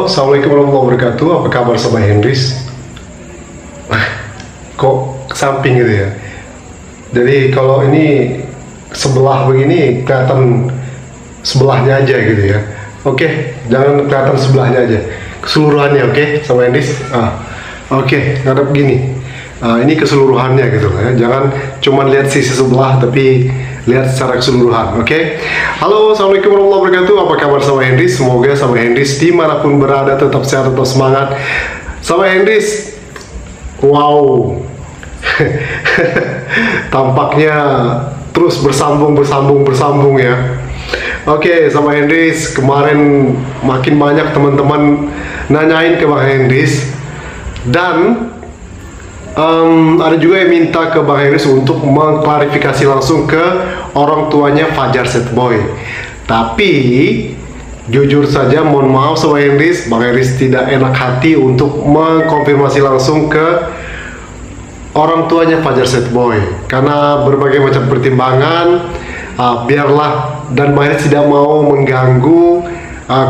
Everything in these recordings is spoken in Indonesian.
Assalamualaikum warahmatullahi wabarakatuh. Apa kabar Sobat Hendris? Kok ke samping gitu ya? Jadi kalau ini sebelah begini kelihatan sebelahnya aja gitu ya. Oke, jangan kelihatan sebelahnya aja, keseluruhannya. Oke, Sobat Hendris. Oke, ngadep begini. Ini keseluruhannya gitu ya. Jangan cuma lihat sisi sebelah, tapi lihat secara keseluruhan. Oke. Halo, assalamualaikum warahmatullahi wabarakatuh. Apa kabar Sobat Hendris? Semoga Sobat Hendris dimanapun berada tetap sehat, tetap semangat. Sobat Hendris, wow, tampaknya terus bersambung ya. Oke, Sobat Hendris, kemarin makin banyak teman-teman nanyain ke Bang Hendris, dan ada juga yang minta ke Bang Hendris untuk mengklarifikasi langsung ke orang tuanya Fajar Sad Boy. Tapi jujur saja, mohon maaf Sobat Hendris, Bang Hendris tidak enak hati untuk mengkonfirmasi langsung ke orang tuanya Fajar Sad Boy karena berbagai macam pertimbangan. Biarlah, dan Bang Hendris tidak mau mengganggu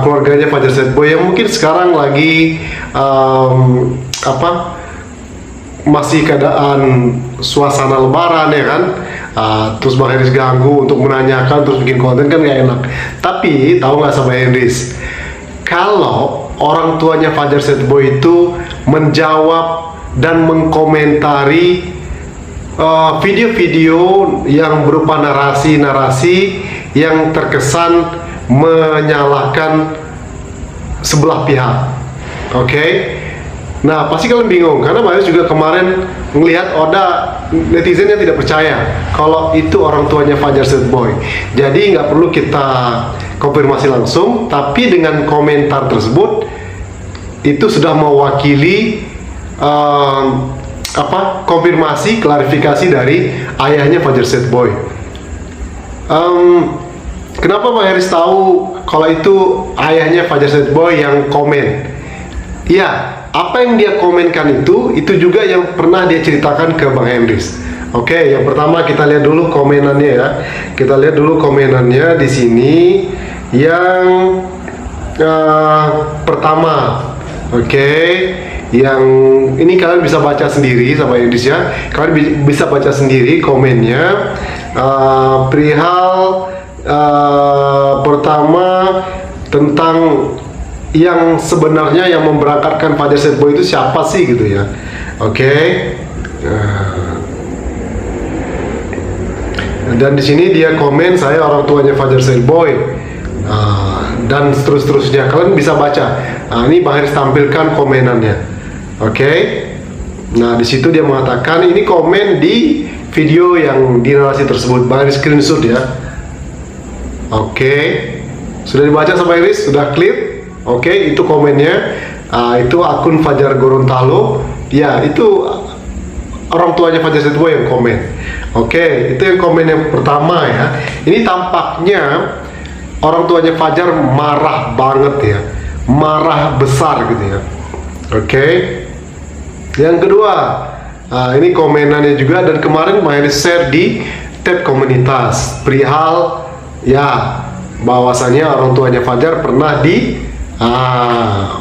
keluarganya Fajar Sad Boy yang mungkin sekarang lagi masih keadaan suasana lebaran ya kan. Terus Bang Hendris ganggu untuk menanyakan, terus bikin konten, kan gak enak. Tapi tahu nggak Sobat Hendris, kalau orang tuanya Fajar Sad Boy itu menjawab dan mengkomentari video-video yang berupa narasi-narasi yang terkesan menyalahkan sebelah pihak. Oke? Nah, pasti kalian bingung karena Bang Hendris juga kemarin melihat ada netizen yang tidak percaya kalau itu orang tuanya Fajar Sad Boy. Jadi nggak perlu kita konfirmasi langsung, tapi dengan komentar tersebut itu sudah mewakili konfirmasi, klarifikasi dari ayahnya Fajar Sad Boy. Kenapa Bang Hendris tahu kalau itu ayahnya Fajar Sad Boy yang komen? Ya, apa yang dia komenkan itu juga yang pernah dia ceritakan ke Bang Hendris. Oke, yang pertama kita lihat dulu komenannya ya. Kita lihat dulu komenannya di sini. Yang pertama, oke, yang ini kalian bisa baca sendiri sama Hendris ya. Kalian bisa baca sendiri komennya. Perihal pertama tentang yang sebenarnya yang memberangkatkan Fajar Sad Boy itu siapa sih gitu ya. Oke. Dan di sini dia komen, saya orang tuanya Fajar Sad Boy. Dan seterusnya kalian bisa baca. Ini Bang Hendris tampilkan komenannya. Oke. Nah, di situ dia mengatakan ini komen di video yang di narasi tersebut. Bang Hendris screenshot ya. Oke. Sudah dibaca sama Hendris? Sudah clear? Oke, itu komennya. Itu akun Fajar Gorontalo. Ya, itu orang tuanya Fajar Sad Boy yang komen. Oke, itu yang komen yang pertama ya. Ini tampaknya orang tuanya Fajar marah banget ya, marah besar gitu ya. Oke. Yang kedua, ini komenannya juga, dan kemarin Bang Hendris share di tab komunitas perihal ya bahwasannya orang tuanya Fajar pernah di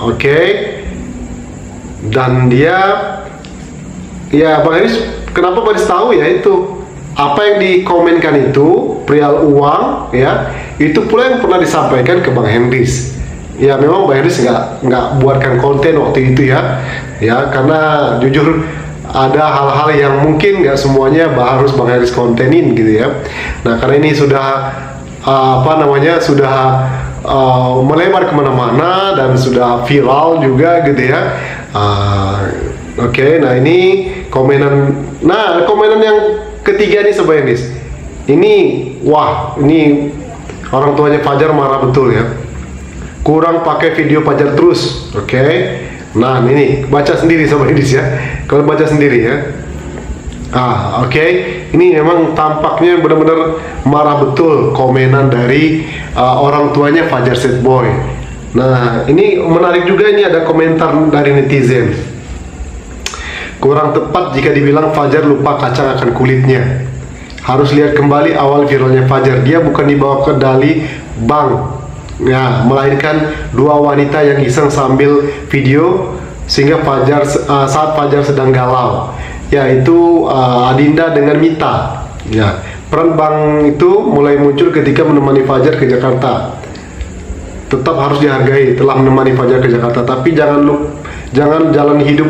oke. Dan dia ya, Bang Hendris, kenapa Bang Hendris tahu ya, itu apa yang dikomenkan itu perihal uang ya, itu pula yang pernah disampaikan ke Bang Hendris. Ya, memang Bang Hendris nggak buatkan konten waktu itu ya, karena jujur ada hal-hal yang mungkin nggak semuanya harus Bang Hendris kontenin gitu ya. Nah, karena ini sudah sudah melebar kemana-mana dan sudah viral juga gitu ya. Oke, nah ini komenan. Nah, komenan yang ketiga nih Sobat Hendris. Ini, wah, ini orang tuanya Fajar marah betul ya. Kurang pakai video Fajar terus. Oke. Nah, ini baca sendiri Sobat Hendris ya. Kalau baca sendiri ya. Oke. Ini memang tampaknya benar-benar marah betul komenan dari orang tuanya Fajar Sad Boy. Nah, ini menarik juga, ini ada komentar dari netizen. Kurang tepat jika dibilang Fajar lupa kacang akan kulitnya. Harus lihat kembali awal viralnya Fajar. Dia bukan dibawa ke dali Bang. Ya, melahirkan dua wanita yang iseng sambil video sehingga saat Fajar sedang galau, yaitu Adinda dengan Mita. Ya, peran Bang itu mulai muncul ketika menemani Fajar ke Jakarta. Tetap harus dihargai telah menemani Fajar ke Jakarta, tapi jangan jalan hidup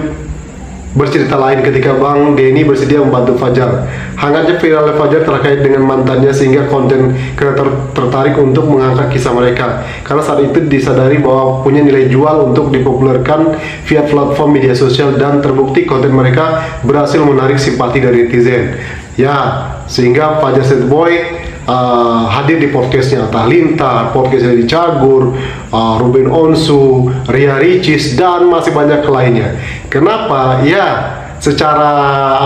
bercerita lain ketika Bang Denny bersedia membantu Fajar. Hangatnya viral Fajar terkait dengan mantannya sehingga konten kreator tertarik untuk mengangkat kisah mereka, karena saat itu disadari bahwa punya nilai jual untuk dipopulerkan via platform media sosial, dan terbukti konten mereka berhasil menarik simpati dari netizen. Ya, sehingga Fajar Sad Boy hadir di podcastnya Atta Halilintar, podcastnya di Cagur, Ruben Onsu, Ria Ricis, dan masih banyak lainnya. Kenapa? Ya, secara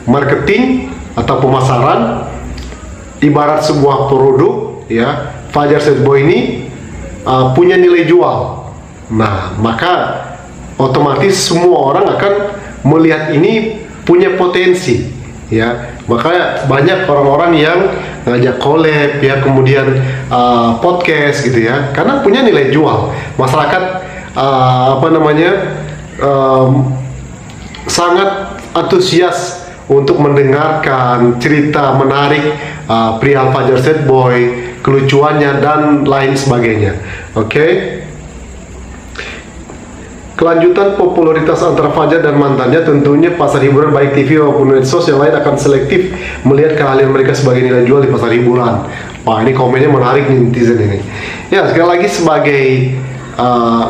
marketing atau pemasaran, ibarat sebuah produk, ya, Fajar Sad Boy ini punya nilai jual. Nah, maka otomatis semua orang akan melihat ini punya potensi, ya. Makanya banyak orang-orang yang ngajak collab, ya, kemudian podcast gitu, ya, karena punya nilai jual. Masyarakat sangat antusias untuk mendengarkan cerita menarik perihal Fajar Sad Boy, kelucuannya, dan lain sebagainya. Oke. Kelanjutan popularitas antara Fajar dan mantannya, tentunya pasar hiburan baik TV maupun medsos yang lain akan selektif melihat keahlian mereka sebagai nilai jual di pasar hiburan. Wah, ini komennya menarik nih netizen ini. Ya, sekali lagi sebagai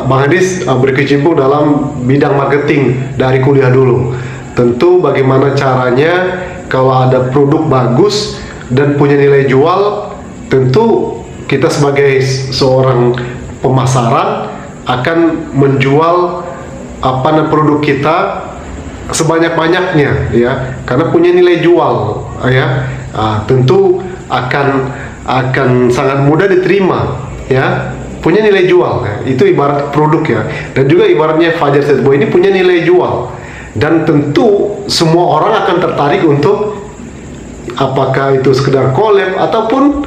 Bang Hadis berkecimpung dalam bidang marketing dari kuliah dulu. Tentu bagaimana caranya kalau ada produk bagus dan punya nilai jual, tentu kita sebagai seorang pemasaran akan menjual produk kita sebanyak-banyaknya, ya, karena punya nilai jual, ya. Tentu akan sangat mudah diterima, ya, punya nilai jual, ya. Itu ibarat produk, ya, dan juga ibaratnya Fajar Sad Boy ini punya nilai jual, dan tentu semua orang akan tertarik untuk apakah itu sekedar collab ataupun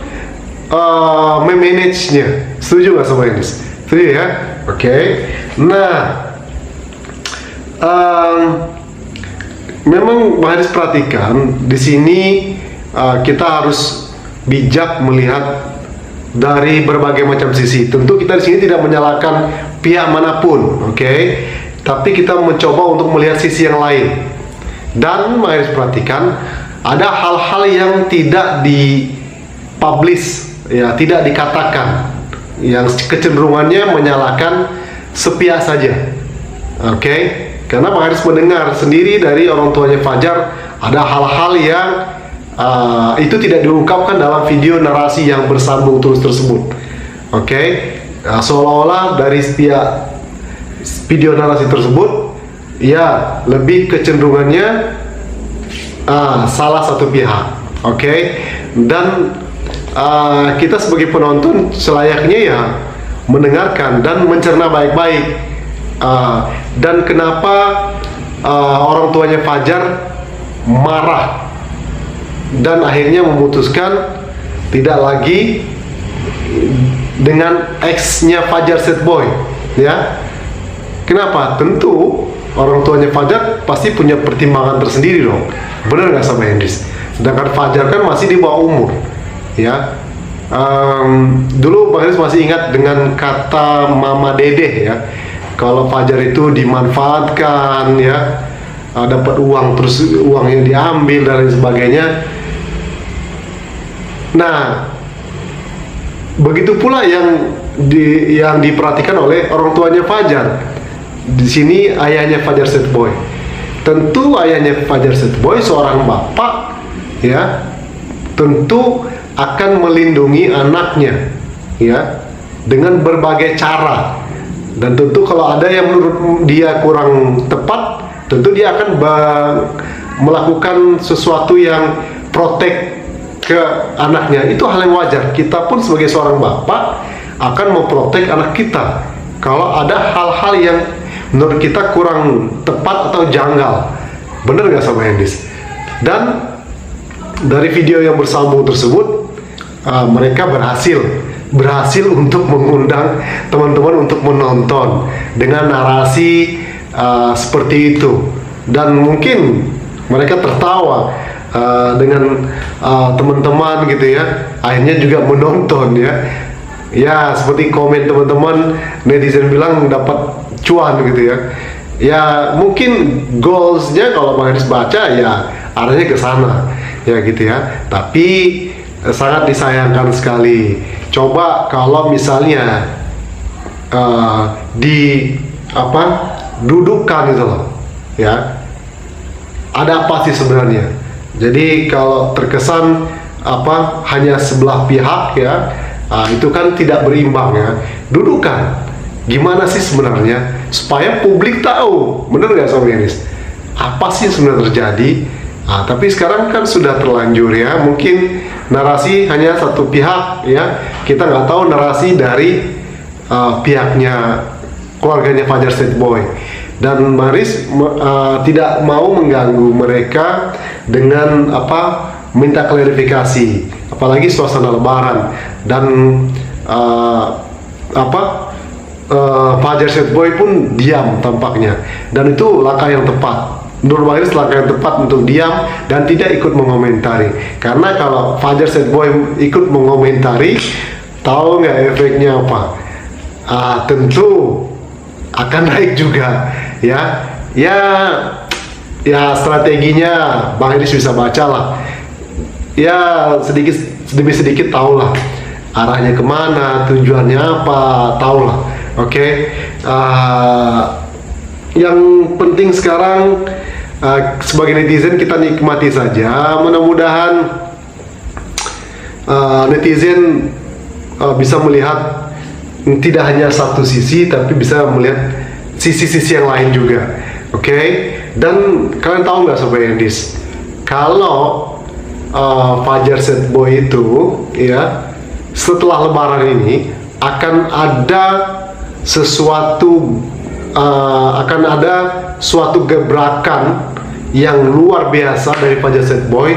memanage-nya. Setuju nggak sama ini? Setuju, ya? Oke. Nah, memang harus perhatikan di sini, kita harus bijak melihat dari berbagai macam sisi. Tentu kita di sini tidak menyalahkan pihak manapun, oke? Tapi kita mencoba untuk melihat sisi yang lain. Dan harus perhatikan ada hal-hal yang tidak dipublish, ya, tidak dikatakan, yang kecenderungannya menyalahkan sepihak saja, oke? Karena Bang Haris mendengar sendiri dari orang tuanya Fajar, ada hal-hal yang itu tidak diungkapkan dalam video narasi yang bersambung terus tersebut, oke? Seolah-olah dari setiap video narasi tersebut, ya, lebih kecenderungannya salah satu pihak, oke? Dan kita sebagai penonton selayaknya, ya, mendengarkan dan mencerna baik-baik. Dan kenapa orang tuanya Fajar marah dan akhirnya memutuskan tidak lagi dengan ex-nya Fajar Sad Boy, ya? Kenapa? Tentu orang tuanya Fajar pasti punya pertimbangan tersendiri dong. Benar nggak sama Hendris? Sedangkan Fajar kan masih di bawah umur, ya. Dulu Bang Haris masih ingat dengan kata Mama Dede, ya. Kalau Fajar itu dimanfaatkan, ya, dapat uang terus uangnya diambil dan lain sebagainya. Nah, begitu pula yang diperhatikan oleh orang tuanya Fajar. Di sini ayahnya Fajar Sad Boy. Tentu ayahnya Fajar Sad Boy seorang bapak, ya, tentu akan melindungi anaknya, ya, dengan berbagai cara. Dan tentu kalau ada yang menurut dia kurang tepat, tentu dia akan melakukan sesuatu yang protek ke anaknya. Itu hal yang wajar. Kita pun sebagai seorang bapak akan memprotek anak kita kalau ada hal-hal yang menurut kita kurang tepat atau janggal. Bener nggak sama Hendis? Dan dari video yang bersambung tersebut, mereka berhasil berhasil untuk mengundang teman-teman untuk menonton dengan narasi seperti itu, dan mungkin mereka tertawa dengan teman-teman gitu ya, akhirnya juga menonton ya. Ya seperti komen teman-teman, netizen bilang dapat cuan gitu ya. Ya mungkin goalsnya kalau Bang Haris baca ya arahnya ke sana ya gitu ya. Tapi sangat disayangkan sekali. Coba kalau misalnya dudukkan gitu loh ya, ada apa sih sebenarnya. Jadi kalau terkesan hanya sebelah pihak ya, itu kan tidak berimbang ya. Dudukkan gimana sih sebenarnya supaya publik tahu, bener nggak Sobat Iris, apa sih sebenarnya terjadi. Tapi sekarang kan sudah terlanjur ya, mungkin narasi hanya satu pihak ya, kita nggak tahu narasi dari pihaknya keluarganya Fajar State Boy. Dan Maris tidak mau mengganggu mereka dengan minta klarifikasi, apalagi suasana Lebaran. Dan Fajar State Boy pun diam tampaknya, dan itu langkah yang tepat. Menurut Bang Haris langkah yang tepat untuk diam dan tidak ikut mengomentari. Karena kalau Fajar State Boy ikut mengomentari, tahu nggak efeknya apa? Tentu akan naik juga ya. Ya strateginya Bang Haris bisa baca lah. Ya sedikit demi sedikit tahu lah arahnya kemana, tujuannya apa, tahu lah. Oke. Yang penting sekarang sebagai netizen kita nikmati saja. Mudah-mudahan netizen bisa melihat tidak hanya satu sisi, tapi bisa melihat sisi-sisi yang lain juga. Oke. Dan kalian tahu nggak Sobat Yendis, kalau Fajar State Boy itu ya, setelah Lebaran ini akan ada sesuatu suatu gebrakan yang luar biasa dari Fajar State Boy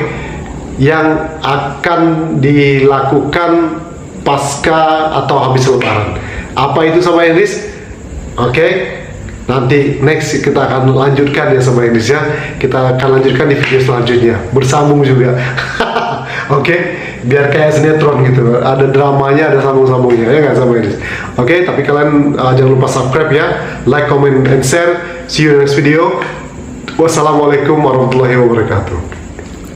yang akan dilakukan pasca atau habis Lebaran. Apa itu Sobat Yendis? Oke. Nanti next kita akan lanjutkan ya Sobat Yendis ya. Kita akan lanjutkan di video selanjutnya, bersambung juga. Oke, biar kayak sinetron gitu, ada dramanya, ada sambung-sambungnya ya nggak Sobat Yendis? Oke, tapi kalian jangan lupa subscribe ya, like, comment, and share. See you in the next video. Wassalamualaikum warahmatullahi wabarakatuh.